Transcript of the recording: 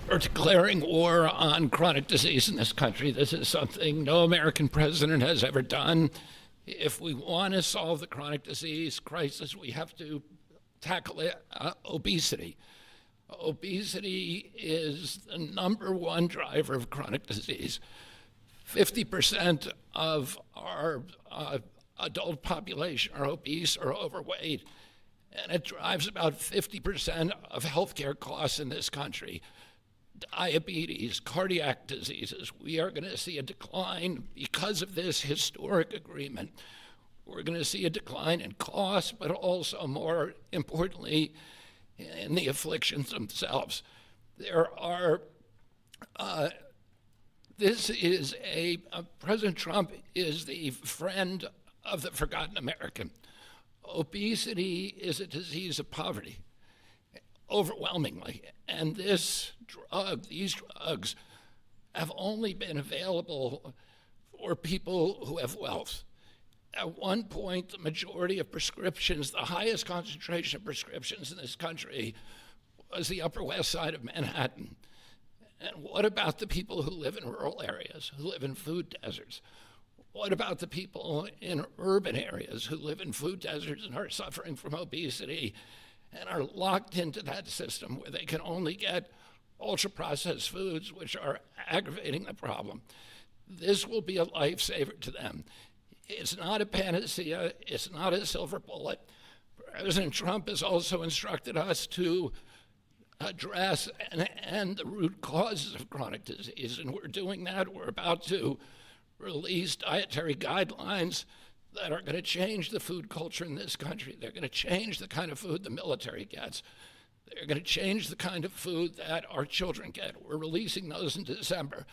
Or declaring war on chronic disease in this country. This is something no American president has ever done. If we want to solve the chronic disease crisis, we have to tackle obesity. Obesity is the #1 driver of chronic disease. 50% of our adult population are obese or overweight, and it drives about 50% of healthcare costs in this country. Diabetes, cardiac diseases, we are going to see a decline because of this historic agreement. We're going to see a decline in costs, but also, more importantly, in the afflictions themselves. President Trump is the friend of the forgotten American. Obesity is a disease of poverty, overwhelmingly. And these drugs have only been available for people who have wealth. At one point, the majority of prescriptions, the highest concentration of prescriptions in this country, was the Upper West Side of Manhattan. And what about the people who live in rural areas, who live in food deserts? What about the people in urban areas who live in food deserts and are suffering from obesity and are locked into that system where they can only get ultra-processed foods, which are aggravating the problem? This will be a lifesaver to them. It's not a panacea. It's not a silver bullet. President Trump has also instructed us to address and end the root causes of chronic disease, and we're doing that. We're about to release dietary guidelines that are going to change the food culture in this country. They're going to change the kind of food the military gets. They're going to change the kind of food that our children get. We're releasing those in December.